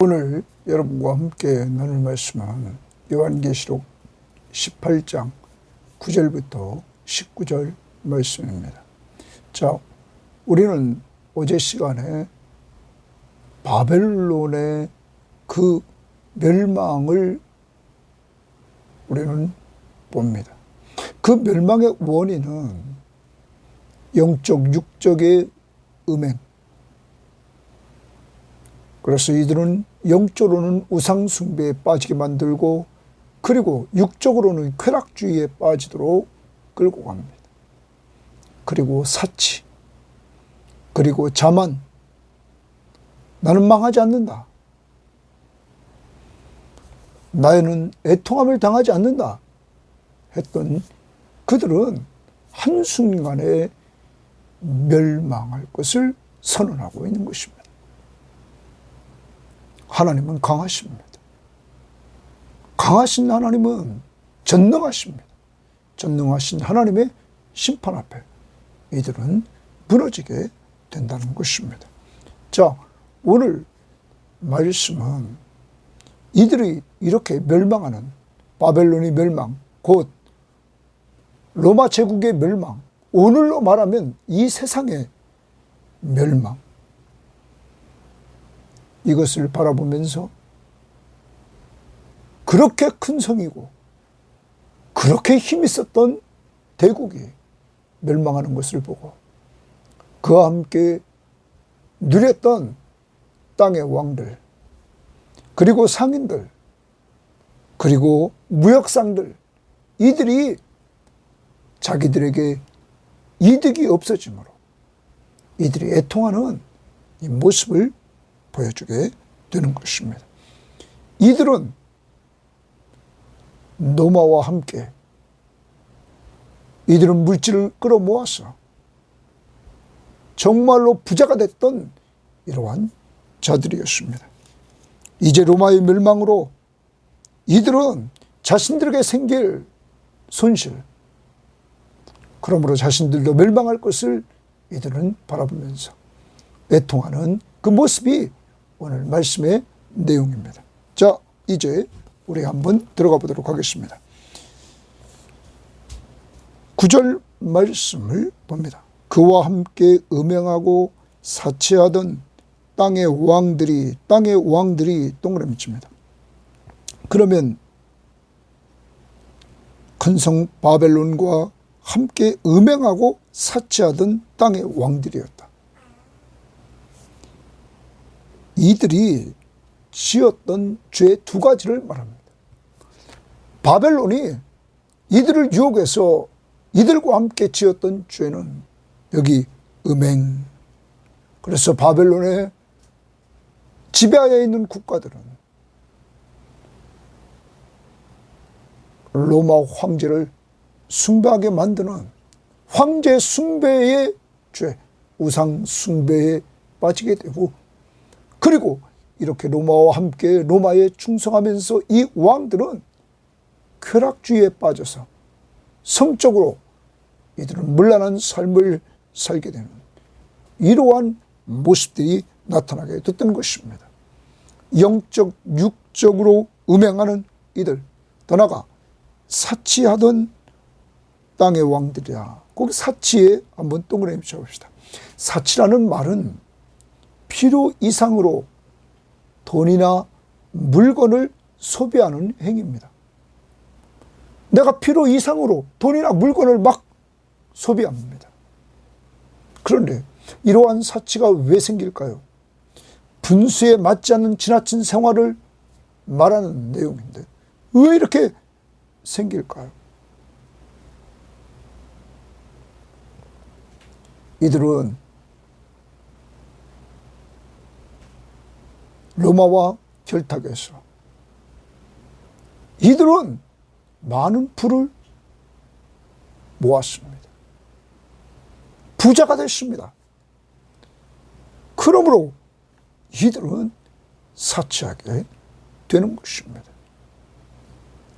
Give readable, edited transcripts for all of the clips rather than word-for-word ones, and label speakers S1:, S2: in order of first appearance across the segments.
S1: 오늘 여러분과 함께 나눌 말씀은 요한계시록 18장 9절부터 19절 말씀입니다. 자, 우리는 어제 시간에 바벨론의 그 멸망을 우리는 봅니다. 그 멸망의 원인은 영적, 육적의 음행. 그래서 이들은 영적으로는 우상숭배에 빠지게 만들고, 그리고 육적으로는 쾌락주의에 빠지도록 끌고 갑니다. 그리고 사치, 그리고 자만, 나는 망하지 않는다, 나에는 애통함을 당하지 않는다 했던 그들은 한순간에 멸망할 것을 선언하고 있는 것입니다. 하나님은 강하십니다. 강하신 하나님은 전능하십니다. 전능하신 하나님의 심판 앞에 이들은 무너지게 된다는 것입니다. 자, 오늘 말씀은 이들이 이렇게 멸망하는, 바벨론이 멸망, 곧 로마 제국의 멸망, 오늘로 말하면 이 세상의 멸망, 이것을 바라보면서 그렇게 큰 성이고 그렇게 힘이 있었던 대국이 멸망하는 것을 보고, 그와 함께 누렸던 땅의 왕들, 그리고 상인들, 그리고 무역상들, 이들이 자기들에게 이득이 없어지므로 이들이 애통하는 이 모습을 보여주게 되는 것입니다. 이들은 노마와 함께 이들은 물질을 끌어모아서 정말로 부자가 됐던 이러한 자들이었습니다. 이제 로마의 멸망으로 이들은 자신들에게 생길 손실, 그러므로 자신들도 멸망할 것을 이들은 바라보면서 애통하는 그 모습이 오늘 말씀의 내용입니다. 자, 이제 우리 한번 들어가 보도록 하겠습니다. 9절 말씀을 봅니다. 그와 함께 음행하고 사치하던 땅의 왕들이 동그라미 칩니다. 그러면 큰 성 바벨론과 함께 음행하고 사치하던 땅의 왕들이었다. 이들이 지었던 죄 두 가지를 말합니다. 바벨론이 이들을 유혹해서 이들과 함께 지었던 죄는 여기 음행. 그래서 바벨론의 지배하에 있는 국가들은 로마 황제를 숭배하게 만드는 황제 숭배의 죄, 우상 숭배에 빠지게 되고, 그리고 이렇게 로마와 함께 로마에 충성하면서 이 왕들은 쾌락주의에 빠져서 성적으로 이들은 문란한 삶을 살게 되는 이러한 모습들이 나타나게 됐던 것입니다. 영적, 육적으로 음행하는 이들, 더 나아가 사치하던 땅의 왕들이라. 거기 사치에 한번 동그라미 쳐봅시다. 사치라는 말은 필요 이상으로 돈이나 물건을 소비하는 행위입니다. 내가 필요 이상으로 돈이나 물건을 막 소비합니다. 그런데 이러한 사치가 왜 생길까요? 분수에 맞지 않는 지나친 생활을 말하는 내용인데 왜 이렇게 생길까요? 이들은 로마와 결탁해서 이들은 많은 부를 모았습니다. 부자가 됐습니다. 그러므로 이들은 사치하게 되는 것입니다.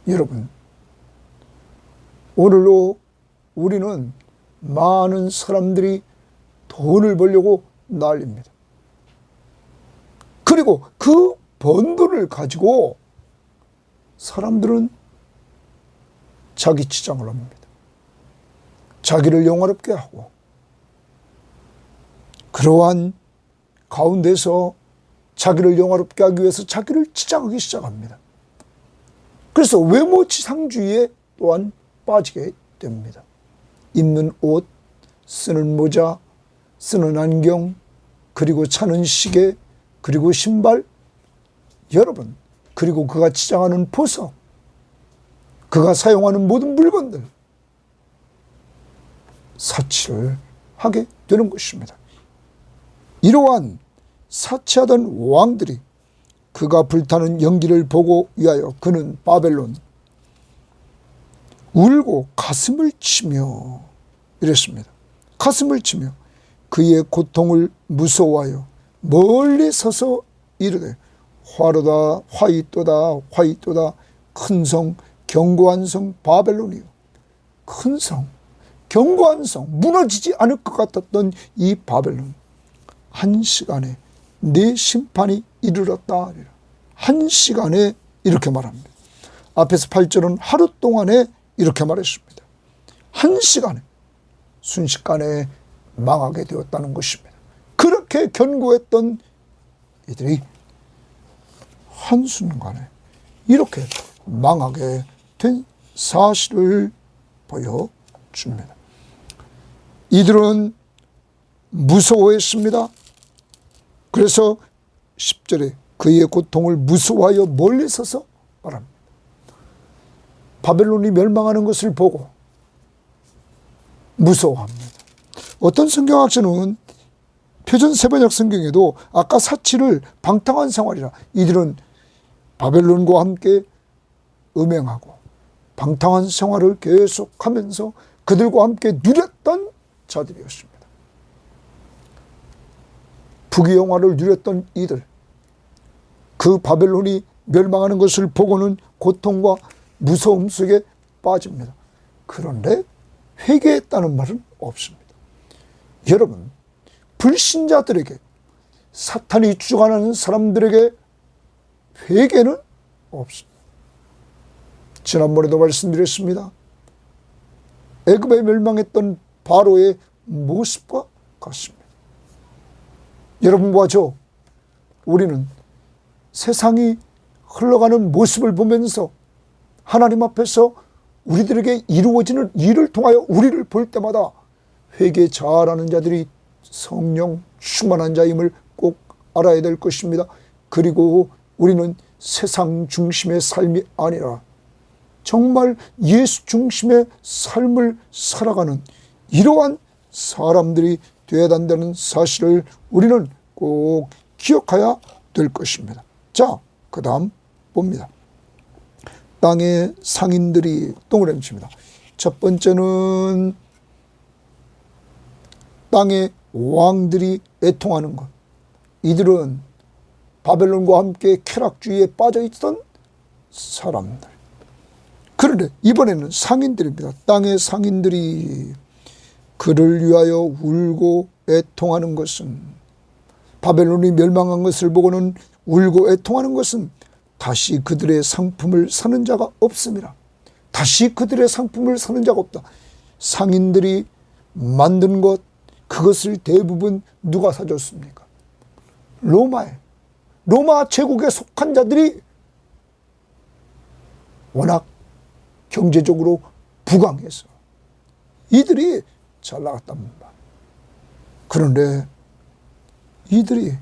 S1: 여러분, 오늘로 우리는 많은 사람들이 돈을 벌려고 난립니다. 그리고 그 번 돈을 가지고 사람들은 자기 치장을 합니다. 자기를 영화롭게 하고 그러한 가운데서 자기를 영화롭게 하기 위해서 자기를 치장하기 시작합니다. 그래서 외모지상주의에 또한 빠지게 됩니다. 입는 옷, 쓰는 모자, 쓰는 안경, 그리고 차는 시계, 그리고 신발, 여러분, 그리고 그가 치장하는 보석, 그가 사용하는 모든 물건들, 사치를 하게 되는 것입니다. 이러한 사치하던 왕들이 그가 불타는 연기를 보고 위하여 그는 바벨론 울고 가슴을 치며 이랬습니다. 가슴을 치며 그의 고통을 무서워하여 멀리 서서 이르되 화로다 화이또다 화이또다 큰 성 견고한 성 바벨론이요. 큰 성 견고한 성 무너지지 않을 것 같았던 이 바벨론 한 시간에 네 심판이 이르렀다. 한 시간에 이렇게 말합니다. 앞에서 8절은 하루 동안에 이렇게 말했습니다. 한 시간에 순식간에 망하게 되었다는 것입니다. 그렇게 견고했던 이들이 한순간에 이렇게 망하게 된 사실을 보여줍니다. 이들은 무서워했습니다. 그래서 10절에 그의 고통을 무서워하여 멀리 서서 말합니다. 바벨론이 멸망하는 것을 보고 무서워합니다. 어떤 성경학자는 표준 세번역 성경에도 아까 사치를 방탕한 생활이라 이들은 바벨론과 함께 음행하고 방탕한 생활을 계속하면서 그들과 함께 누렸던 자들이었습니다. 부귀영화를 누렸던 이들, 그 바벨론이 멸망하는 것을 보고는 고통과 무서움 속에 빠집니다. 그런데 회개했다는 말은 없습니다. 여러분, 불신자들에게, 사탄이 주관하는 사람들에게 회개는 없습니다. 지난번에도 말씀드렸습니다. 애굽에 멸망했던 바로의 모습과 같습니다. 여러분과 저, 우리는 세상이 흘러가는 모습을 보면서 하나님 앞에서 우리들에게 이루어지는 일을 통하여 우리를 볼 때마다 회개 잘하는 자들이 성령 충만한 자임을 꼭 알아야 될 것입니다. 그리고 우리는 세상 중심의 삶이 아니라 정말 예수 중심의 삶을 살아가는 이러한 사람들이 되어야 한다는 사실을 우리는 꼭 기억해야 될 것입니다. 자, 그 다음 봅니다. 땅의 상인들이 동그라미 칩니다. 첫 번째는 땅의 왕들이 애통하는 것. 이들은 바벨론과 함께 쾌락주의에 빠져있던 사람들. 그런데 이번에는 상인들입니다. 땅의 상인들이 그를 위하여 울고 애통하는 것은, 바벨론이 멸망한 것을 보고는 울고 애통하는 것은 다시 그들의 상품을 사는 자가 없습니다. 다시 그들의 상품을 사는 자가 없다. 상인들이 만든 것, 그것을 대부분 누가 사줬습니까? 로마 제국에 속한 자들이 워낙 경제적으로 부강해서 이들이 잘 나갔답니다. 그런데 이들이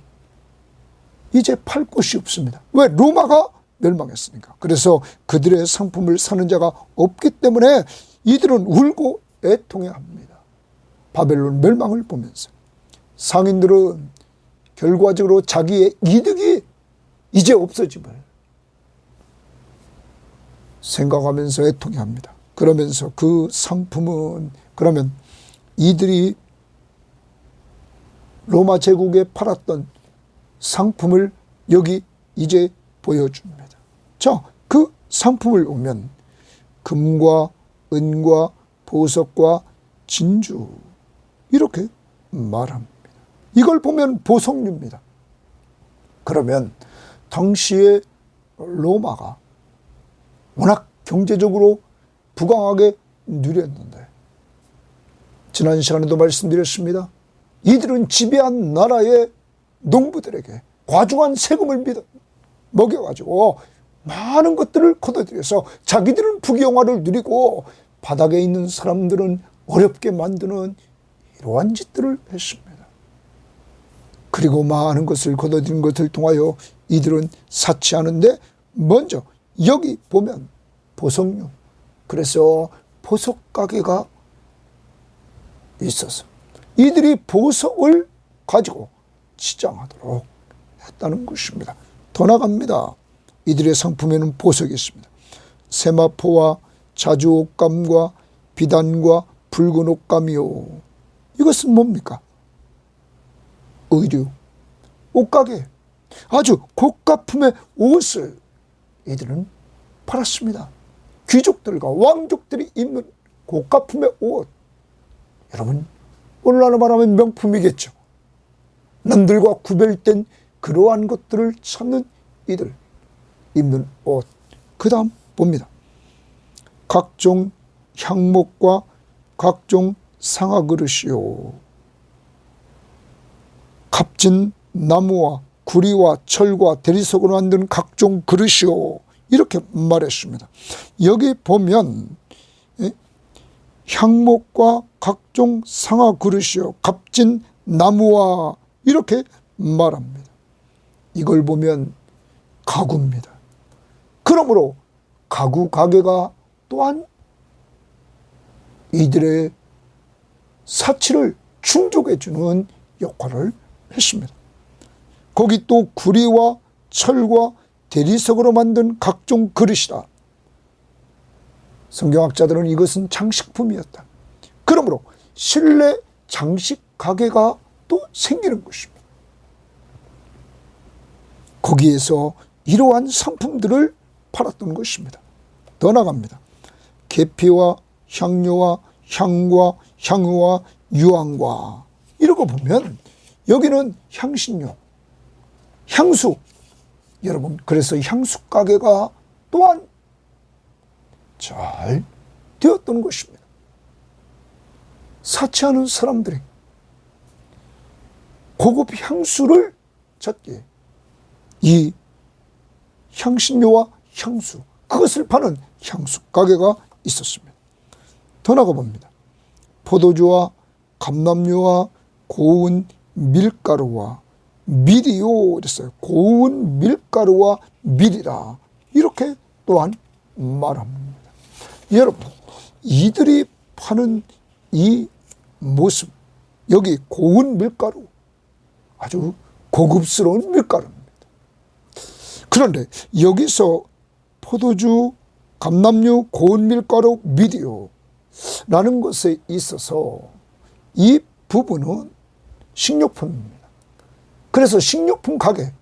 S1: 이제 팔 곳이 없습니다. 왜? 로마가 멸망했으니까. 그래서 그들의 상품을 사는 자가 없기 때문에 이들은 울고 애통해야 합니다. 바벨론 멸망을 보면서. 상인들은 결과적으로 자기의 이득이 이제 없어짐을 생각하면서 애통해 합니다. 그러면서 그 상품은, 그러면 이들이 로마 제국에 팔았던 상품을 여기 이제 보여줍니다. 자, 그 상품을 보면 금과 은과 보석과 진주 이렇게 말합니다. 이걸 보면 보석류입니다. 그러면 당시에 로마가 워낙 경제적으로 부강하게 누렸는데, 지난 시간에도 말씀드렸습니다. 이들은 지배한 나라의 농부들에게 과중한 세금을 먹여가지고 많은 것들을 거둬들여서 자기들은 부귀영화를 누리고 바닥에 있는 사람들은 어렵게 만드는 이러한 짓들을 했습니다. 그리고 많은 것을 거둬들인 것을 통하여 이들은 사치하는데, 먼저 여기 보면 보석류, 그래서 보석 가게가 있어서 이들이 보석을 가지고 치장하도록 했다는 것입니다. 더 나갑니다. 이들의 상품에는 보석이 있습니다. 세마포와 자주옷감과 비단과 붉은 옷감이요. 이것은 뭡니까? 의류, 옷가게, 아주 고가품의 옷을 이들은 팔았습니다. 귀족들과 왕족들이 입는 고가품의 옷, 여러분 오늘날로 말하면 명품이겠죠. 남들과 구별된 그러한 것들을 찾는 이들 입는 옷. 그 다음 봅니다. 각종 향목과 각종 상아그릇이요. 값진 나무와 구리와 철과 대리석으로 만든 각종 그릇이요. 이렇게 말했습니다. 여기 보면 향목과 각종 상아 그릇이요, 값진 나무와 이렇게 말합니다. 이걸 보면 가구입니다. 그러므로 가구 가게가 또한 이들의 사치를 충족해 주는 역할을 했습니다. 거기 또 구리와 철과 대리석으로 만든 각종 그릇이다. 성경학자들은 이것은 장식품이었다. 그러므로 실내 장식 가게가 또 생기는 것입니다. 거기에서 이러한 상품들을 팔았던 것입니다. 더 나갑니다. 계피와 향료와 향과 향유와 유황과 이러고 보면 여기는 향신료, 향수, 여러분 그래서 향수 가게가 또한 잘 되었던 것입니다. 사치하는 사람들이 고급 향수를 찾기에 이 향신료와 향수, 그것을 파는 향수 가게가 있었습니다. 더 나가 봅니다. 포도주와 감람류와 고운 밀가루와 밀이요 이랬어요. 고운 밀가루와 밀이라 이렇게 또한 말합니다. 여러분, 이들이 파는 이 모습, 여기 고운 밀가루, 아주 고급스러운 밀가루입니다. 그런데 여기서 포도주, 감람류, 고운 밀가루, 밀이요 라는 것에 있어서 이 부분은 식료품입니다. 그래서 식료품 가게,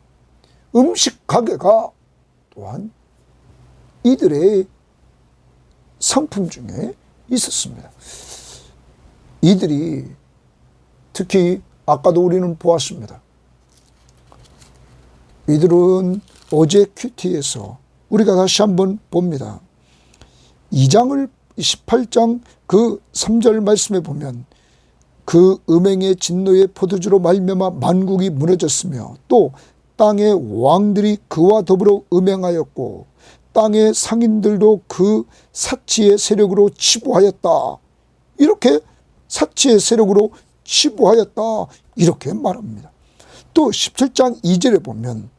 S1: 음식 가게가 또한 이들의 상품 중에 있었습니다. 이들이 특히 아까도 우리는 보았습니다. 이들은 어제 큐티에서 우리가 다시 한번 봅니다. 18장 그 3절 말씀에 보면 그 음행의 진노의 포도주로 말미암아 만국이 무너졌으며 또 땅의 왕들이 그와 더불어 음행하였고 땅의 상인들도 그 사치의 세력으로 치부하였다. 이렇게 사치의 세력으로 치부하였다. 이렇게 말합니다. 또 17장 2절에 보면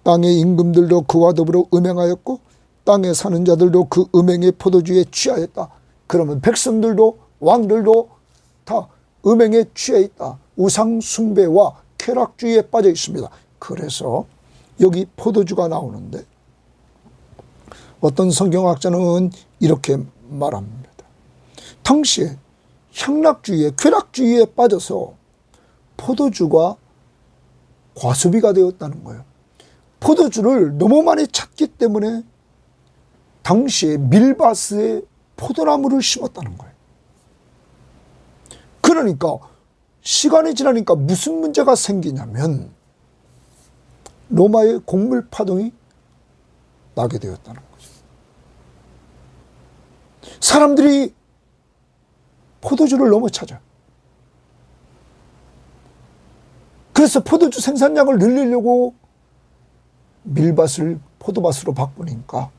S1: 땅의 임금들도 그와 더불어 음행하였고 땅에 사는 자들도 그 음행의 포도주에 취하였다. 그러면 백성들도 왕들도 다 음행에 취해 있다. 우상 숭배와 쾌락주의에 빠져 있습니다. 그래서 여기 포도주가 나오는데 어떤 성경학자는 이렇게 말합니다. 당시에 향락주의에 쾌락주의에 빠져서 포도주가 과소비가 되었다는 거예요. 포도주를 너무 많이 찾기 때문에 당시에 밀바스에 포도나무를 심었다는 거예요. 그러니까 시간이 지나니까 무슨 문제가 생기냐면 로마의 곡물 파동이 나게 되었다는 거죠. 사람들이 포도주를 너무 찾아. 그래서 포도주 생산량을 늘리려고 밀밭을 포도밭으로 바꾸니까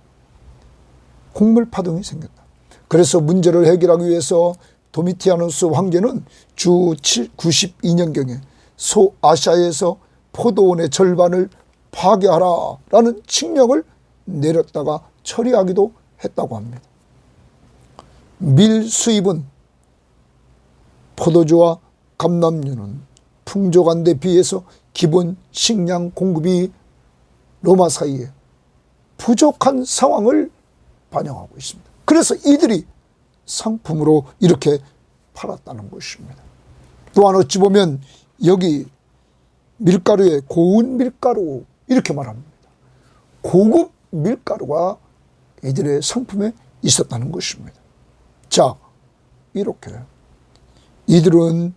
S1: 곡물 파동이 생겼다. 그래서 문제를 해결하기 위해서 도미티아누스 황제는 주 92년경에 소아시아에서 포도원의 절반을 파괴하라라는 칙령을 내렸다가 처리하기도 했다고 합니다. 밀 수입은 포도주와 감람류는 풍족한 데 비해서 기본 식량 공급이 로마 사이에 부족한 상황을 반영하고 있습니다. 그래서 이들이 상품으로 이렇게 팔았다는 것입니다. 또한 어찌 보면 여기 밀가루에 고운 밀가루 이렇게 말합니다. 고급 밀가루가 이들의 상품에 있었다는 것입니다. 자, 이렇게 이들은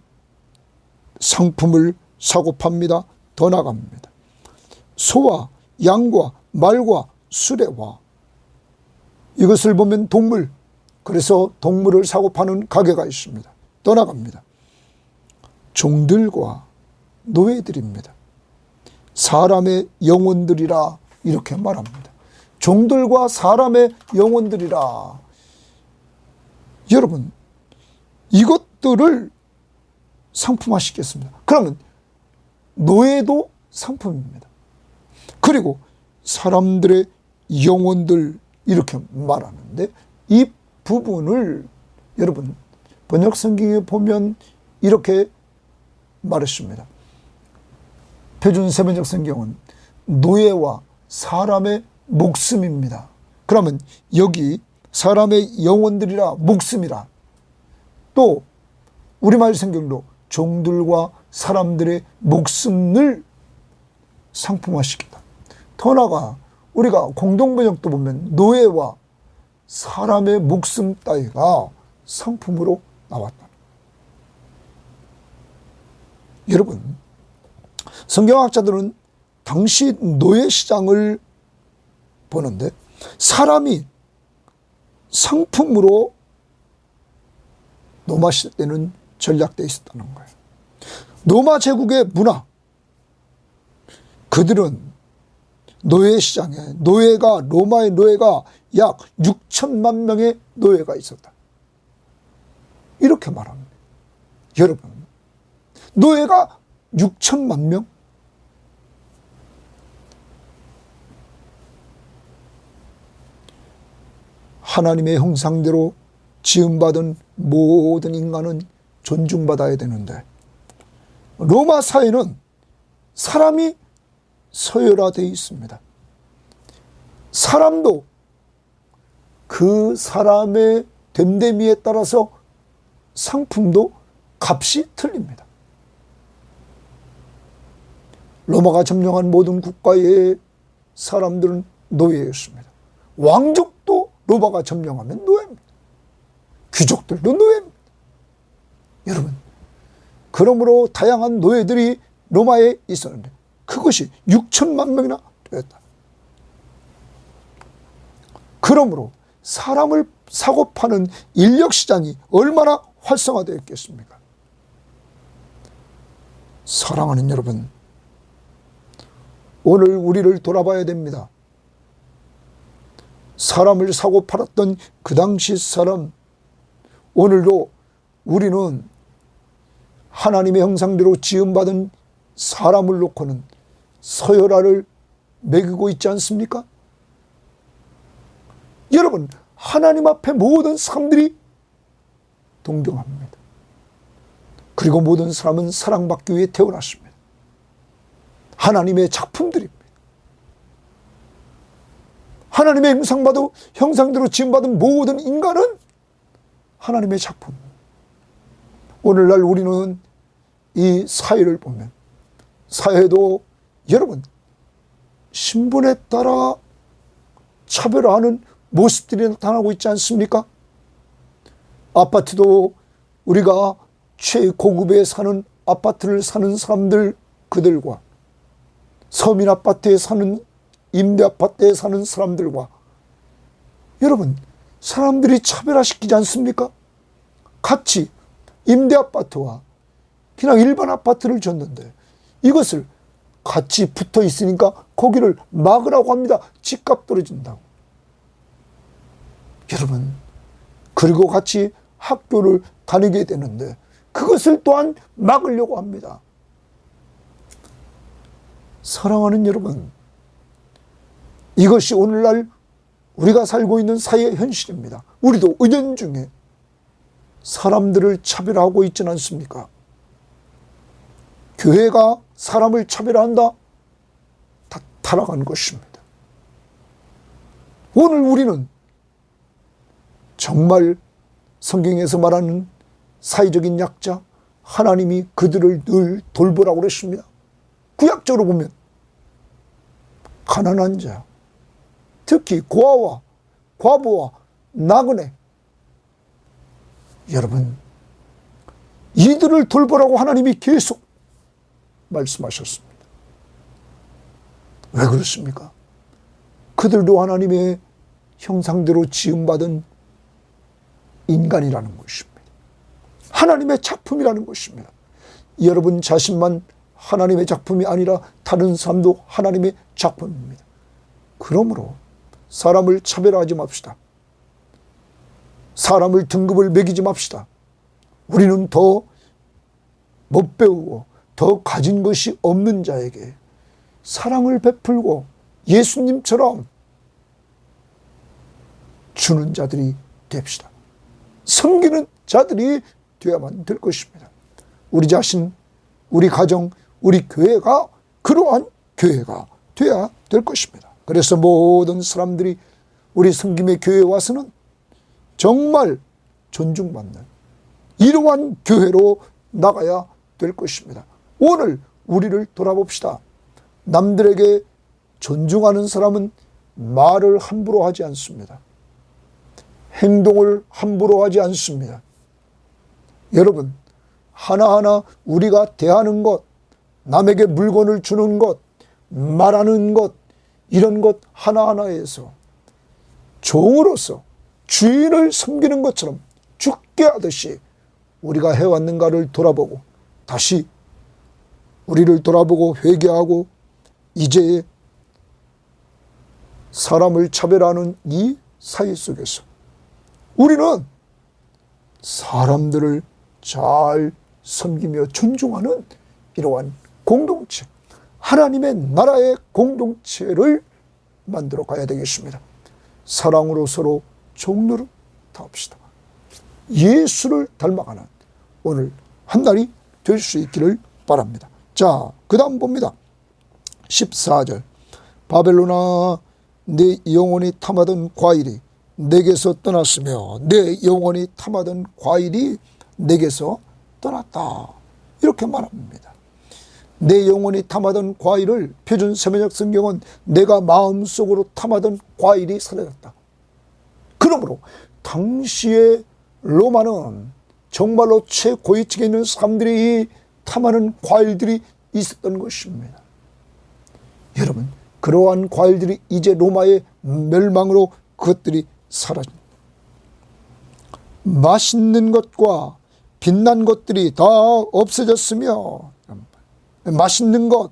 S1: 상품을 사고 팝니다. 더 나갑니다. 소와 양과 말과 수레와 이것을 보면 동물, 그래서 동물을 사고 파는 가게가 있습니다. 더 나갑니다. 종들과 노예들입니다. 사람의 영혼들이라 이렇게 말합니다. 종들과 사람의 영혼들이라. 여러분, 이것들을 상품화시켰습니다. 그러면 노예도 상품입니다. 그리고 사람들의 영혼들 이렇게 말하는데 이 부분을 여러분 번역성경에 보면 이렇게 말했습니다. 표준 세번역성경은 노예와 사람의 목숨입니다. 그러면 여기 사람의 영혼들이라 목숨이라, 또 우리말 성경도 종들과 사람들의 목숨을 상품화시키다. 더 나아가 우리가 공동번역도 보면 노예와 사람의 목숨 따위가 상품으로 나왔다. 여러분, 성경학자들은 당시 노예 시장을 보는데 사람이 상품으로 로마 시대 때는 전략되어 있었다는 거예요. 로마 제국의 문화, 그들은 노예 시장에 로마의 노예가 약 6천만 명의 노예가 있었다. 이렇게 말합니다. 여러분, 노예가 6천만 명? 하나님의 형상대로 지음받은 모든 인간은 존중받아야 되는데 로마 사회는 사람이 서열화되어 있습니다. 사람도 그 사람의 됨됨이에 따라서 상품도 값이 틀립니다. 로마가 점령한 모든 국가의 사람들은 노예였습니다. 왕족도 로마가 점령하면 노예입니다. 귀족들도 노예입니다. 여러분, 그러므로 다양한 노예들이 로마에 있었는데 그것이 6천만 명이나 되었다. 그러므로 사람을 사고 파는 인력시장이 얼마나 활성화되어 있겠습니까? 사랑하는 여러분, 오늘 우리를 돌아봐야 됩니다. 사람을 사고 팔았던 그 당시 사람, 오늘도 우리는 하나님의 형상대로 지음받은 사람을 놓고는 서열화를 매기고 있지 않습니까? 여러분, 하나님 앞에 모든 사람들이 동등합니다. 그리고 모든 사람은 사랑받기 위해 태어났습니다. 하나님의 작품들입니다. 하나님의 형상대로 지음받은 모든 인간은 하나님의 작품. 오늘날 우리는 이 사회를 보면 사회도 여러분 신분에 따라 차별화하는 모습들이 나타나고 있지 않습니까? 아파트도 우리가 최고급에 사는 아파트를 사는 사람들, 그들과 서민 아파트에 사는, 임대 아파트에 사는 사람들과 여러분, 사람들이 차별화시키지 않습니까? 같이 임대 아파트와 그냥 일반 아파트를 줬는데 이것을 같이 붙어 있으니까 거기를 막으라고 합니다. 집값 떨어진다고. 여러분, 그리고 같이 학교를 다니게 되는데 그것을 또한 막으려고 합니다. 사랑하는 여러분, 이것이 오늘날 우리가 살고 있는 사회의 현실입니다. 우리도 은연중에 사람들을 차별하고 있지는 않습니까? 교회가 사람을 차별한다? 다 타락한 것입니다. 오늘 우리는 정말 성경에서 말하는 사회적인 약자, 하나님이 그들을 늘 돌보라고 그랬습니다. 구약적으로 보면 가난한 자, 특히 고아와 과부와 나그네, 여러분, 이들을 돌보라고 하나님이 계속 말씀하셨습니다. 왜 그렇습니까? 그들도 하나님의 형상대로 지음받은 인간이라는 것입니다. 하나님의 작품이라는 것입니다. 여러분 자신만 하나님의 작품이 아니라 다른 사람도 하나님의 작품입니다. 그러므로 사람을 차별하지 맙시다. 사람을 등급을 매기지 맙시다. 우리는 더 못 배우고 더 가진 것이 없는 자에게 사랑을 베풀고 예수님처럼 주는 자들이 됩시다. 섬기는 자들이 되어야만 될 것입니다. 우리 자신, 우리 가정, 우리 교회가 그러한 교회가 되어야 될 것입니다. 그래서 모든 사람들이 우리 성김의 교회에 와서는 정말 존중받는 이러한 교회로 나가야 될 것입니다. 오늘 우리를 돌아봅시다. 남들에게 존중하는 사람은 말을 함부로 하지 않습니다. 행동을 함부로 하지 않습니다. 여러분, 하나하나 우리가 대하는 것, 남에게 물건을 주는 것, 말하는 것, 이런 것 하나하나에서 종으로서 주인을 섬기는 것처럼 죽게 하듯이 우리가 해왔는가를 돌아보고 다시 우리를 돌아보고 회개하고 이제 사람을 차별하는 이 사회 속에서 우리는 사람들을 잘 섬기며 존중하는 이러한 공동체, 하나님의 나라의 공동체를 만들어 가야 되겠습니다. 사랑으로 서로 종로를 다합시다. 예수를 닮아가는 오늘 한 날이 될 수 있기를 바랍니다. 자, 그 다음 봅니다. 14절. 바벨론아, 내 영혼이 탐하던 과일이 내게서 떠났으며 내 영혼이 탐하던 과일이 내게서 떠났다. 이렇게 말합니다. 내 영혼이 탐하던 과일을 표준 세번역 성경은 내가 마음속으로 탐하던 과일이 사라졌다. 그러므로 당시의 로마는 정말로 최고위층에 있는 사람들이 탐하는 과일들이 있었던 것입니다. 여러분, 그러한 과일들이 이제 로마의 멸망으로 그것들이 사라집니다. 맛있는 것과 빛난 것들이 다 없어졌으며 맛있는 것,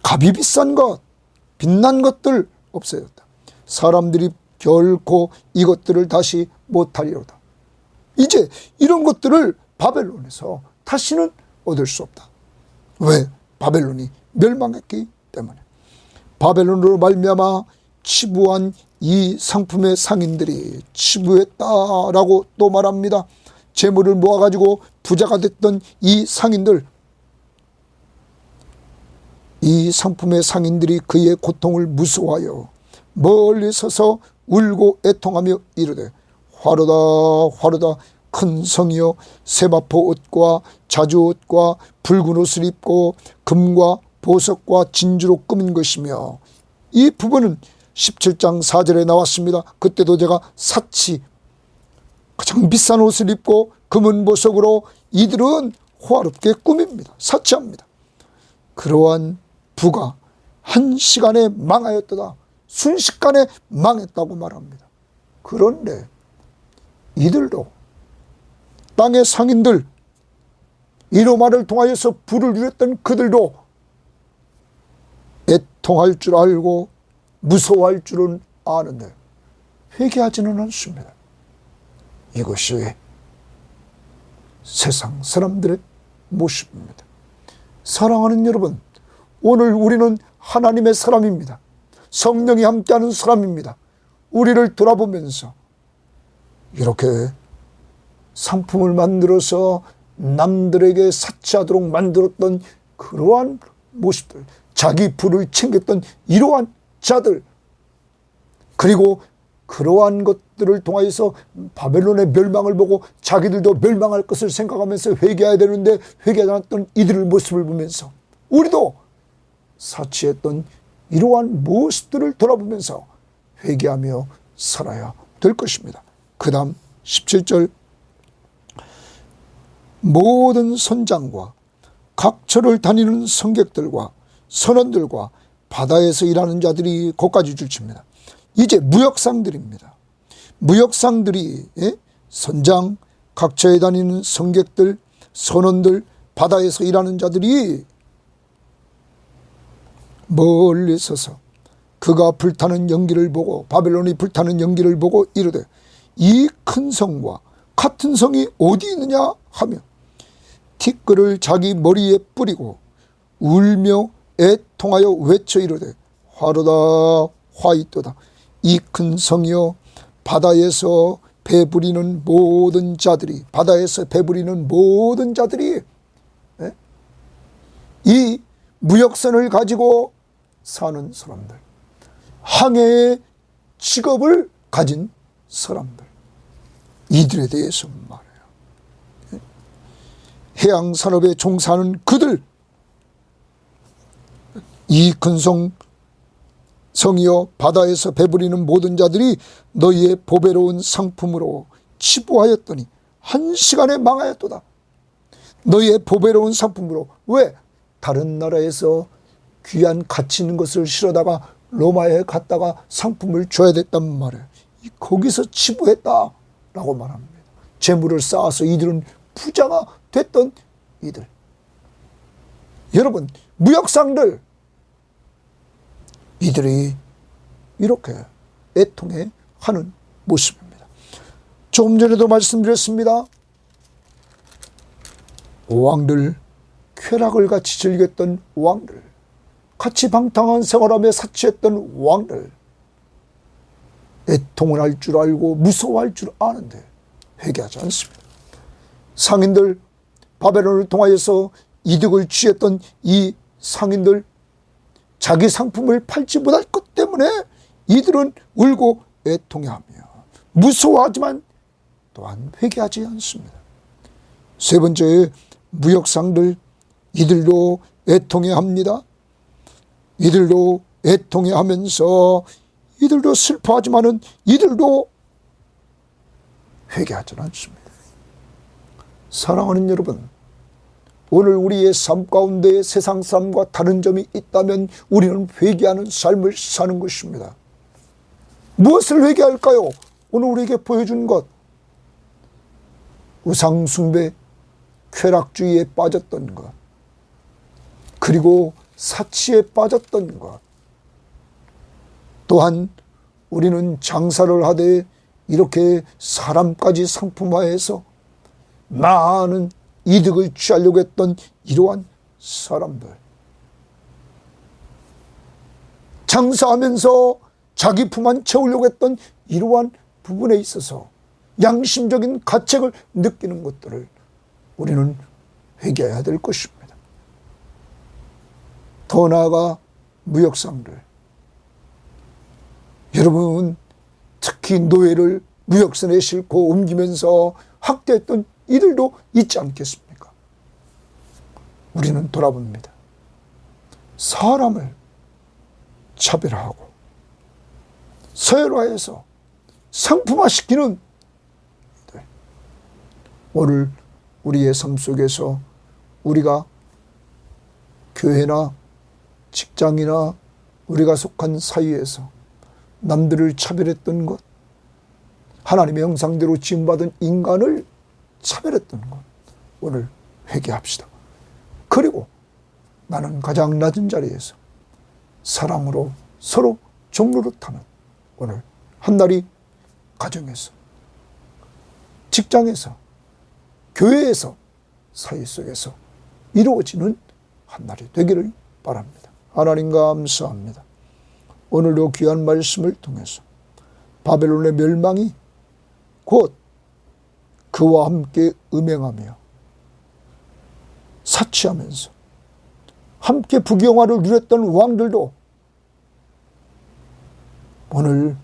S1: 값이 비싼 것, 빛난 것들 없어졌다. 사람들이 결코 이것들을 다시 못하리로다. 이제 이런 것들을 바벨론에서 다시는 얻을 수 없다. 왜? 바벨론이 멸망했기 때문에. 바벨론으로 말미암아 치부한 이 상품의 상인들이 치부했다라고 또 말합니다. 재물을 모아가지고 부자가 됐던 이 상인들, 이 상품의 상인들이 그의 고통을 무서워하여 멀리 서서 울고 애통하며 이르되 화로다 화로다 큰 성이여 세마포 옷과 자주 옷과 붉은 옷을 입고 금과 보석과 진주로 꾸민 것이며, 이 부분은 17장 4절에 나왔습니다. 그때도 제가 사치, 가장 비싼 옷을 입고 금은 보석으로 이들은 호화롭게 꾸밉니다. 사치합니다. 그러한 부가 한 시간에 망하였도다. 순식간에 망했다고 말합니다. 그런데 이들도, 땅의 상인들, 이로마를 통하여서 부를 누렸던 그들도 애통할 줄 알고 무서워할 줄은 아는데 회개하지는 않습니다. 이것이 세상 사람들의 모습입니다. 사랑하는 여러분, 오늘 우리는 하나님의 사람입니다. 성령이 함께하는 사람입니다. 우리를 돌아보면서 이렇게 상품을 만들어서 남들에게 사치하도록 만들었던 그러한 모습들, 자기 부를 챙겼던 이러한 자들, 그리고 그러한 것들을 통하여서 바벨론의 멸망을 보고 자기들도 멸망할 것을 생각하면서 회개해야 되는데 회개하지 않았던 이들의 모습을 보면서 우리도 사치했던 이러한 모습들을 돌아보면서 회개하며 살아야 될 것입니다. 그 다음 17절, 모든 선장과 각처를 다니는 성객들과 선원들과 바다에서 일하는 자들이 거기까지 줄칩니다. 이제 무역상들입니다. 무역상들이, 선장, 각처에 다니는 성객들, 선원들, 바다에서 일하는 자들이 멀리 서서 그가 불타는 연기를 보고, 바벨론이 불타는 연기를 보고 이르되 이 큰 성과 같은 성이 어디 있느냐 하며 티끌을 자기 머리에 뿌리고 울며 애통하여 외쳐 이르되 화로다 화이또다. 이 큰 성이여, 바다에서 배부리는 모든 자들이, 바다에서 배부리는 모든 자들이 이 무역선을 가지고 사는 사람들, 항해의 직업을 가진 사람들, 이들에 대해서 말해요. 해양산업에 종사하는 그들, 이 큰 성이여, 바다에서 배부리는 모든 자들이 너희의 보배로운 상품으로 치부하였더니 한 시간에 망하였도다. 너희의 보배로운 상품으로. 왜? 다른 나라에서 귀한 가치 있는 것을 실어다가 로마에 갔다가 상품을 줘야 됐단 말이에요. 거기서 치부했다라고 말합니다. 재물을 쌓아서 이들은 부자가 됐던 이들. 여러분, 무역상들, 이들이 이렇게 애통해 하는 모습입니다. 조금 전에도 말씀드렸습니다. 왕들, 쾌락을 같이 즐겼던 왕들, 같이 방탕한 생활하며 사치했던 왕들, 애통을 할 줄 알고 무서워할 줄 아는데 회개하지 않습니다. 상인들, 바벨론을 통하여서 이득을 취했던 이 상인들, 자기 상품을 팔지 못할 것 때문에 이들은 울고 애통해하며 무서워하지만 또한 회개하지 않습니다. 세 번째, 무역상들, 이들도 애통해합니다. 이들도 애통해하면서 이들도 슬퍼하지만은 이들도 회개하지 않습니다. 사랑하는 여러분, 오늘 우리의 삶 가운데 세상 삶과 다른 점이 있다면 우리는 회개하는 삶을 사는 것입니다. 무엇을 회개할까요? 오늘 우리에게 보여준 것, 우상숭배, 쾌락주의에 빠졌던 것, 그리고 사치에 빠졌던 것, 또한 우리는 장사를 하되 이렇게 사람까지 상품화해서 많은 이득을 취하려고 했던 이러한 사람들, 장사하면서 자기 품만 채우려고 했던 이러한 부분에 있어서 양심적인 가책을 느끼는 것들을 우리는 회개해야 될 것입니다. 더 나아가 무역상들, 여러분, 특히 노예를 무역선에 싣고 옮기면서 학대했던 이들도 있지 않겠습니까? 우리는 돌아봅니다. 사람을 차별화하고 서열화해서 상품화시키는 이들. 오늘 우리의 삶 속에서 우리가 교회나 직장이나 우리가 속한 사회에서 남들을 차별했던 것, 하나님의 형상대로 지음받은 인간을 차별했던 것, 오늘 회개합시다. 그리고 나는 가장 낮은 자리에서 사랑으로 서로 종노릇하는 오늘 한 날이 가정에서, 직장에서, 교회에서, 사회 속에서 이루어지는 한 날이 되기를 바랍니다. 하나님 감사합니다. 오늘도 귀한 말씀을 통해서 바벨론의 멸망이 곧 그와 함께 음행하며 사치하면서 함께 부귀영화를 누렸던 왕들도 오늘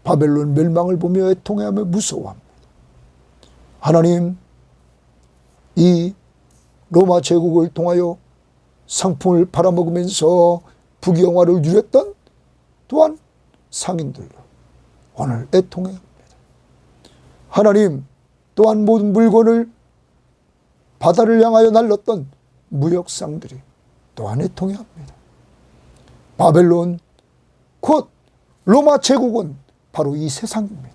S1: 바벨론 멸망을 보며 애통해하며 무서워합니다. 하나님, 이 로마 제국을 통하여 상품을 팔아먹으면서 부귀영화를 누렸던 또한 상인들도 오늘 애통해합니다. 하나님, 또한 모든 물건을 바다를 향하여 날렸던 무역상들이 또한 애통해합니다. 바벨론, 곧 로마 제국은 바로 이 세상입니다.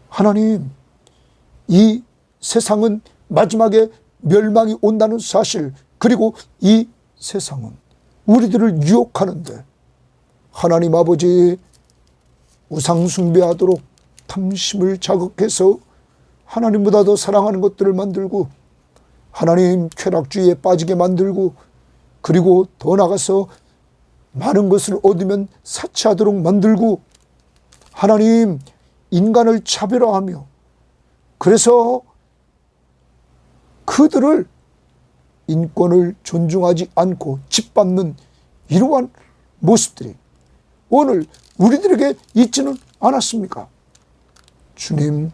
S1: 하나님, 이 세상은 마지막에 멸망이 온다는 사실, 그리고 이 세상은 우리들을 유혹하는데 하나님 아버지, 우상 숭배하도록 탐심을 자극해서 하나님보다 더 사랑하는 것들을 만들고, 하나님 쾌락주의에 빠지게 만들고, 그리고 더 나가서 많은 것을 얻으면 사치하도록 만들고, 하나님 인간을 차별화하며, 그래서 그들을 인권을 존중하지 않고 짓밟는 이러한 모습들이 오늘 우리들에게 있지는 않았습니까? 주님,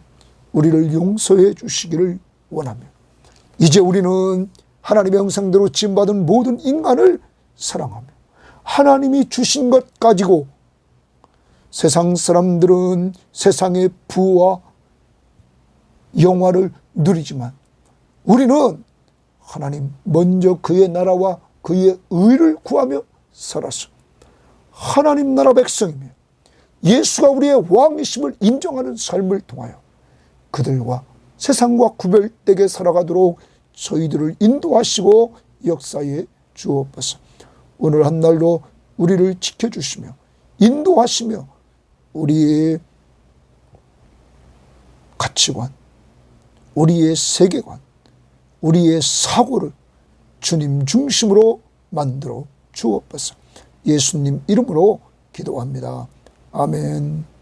S1: 우리를 용서해 주시기를 원하며 이제 우리는 하나님의 형상대로 지음받은 모든 인간을 사랑하며 하나님이 주신 것 가지고, 세상 사람들은 세상의 부와 영화를 누리지만 우리는 하나님 먼저 그의 나라와 그의 의를 구하며 살아서 하나님 나라 백성이며 예수가 우리의 왕이심을 인정하는 삶을 통하여 그들과 세상과 구별되게 살아가도록 저희들을 인도하시고 역사에 주옵소서. 오늘 한 날도 우리를 지켜주시며 인도하시며 우리의 가치관, 우리의 세계관, 우리의 사고를 주님 중심으로 만들어 주옵소서. 예수님 이름으로 기도합니다. 아멘.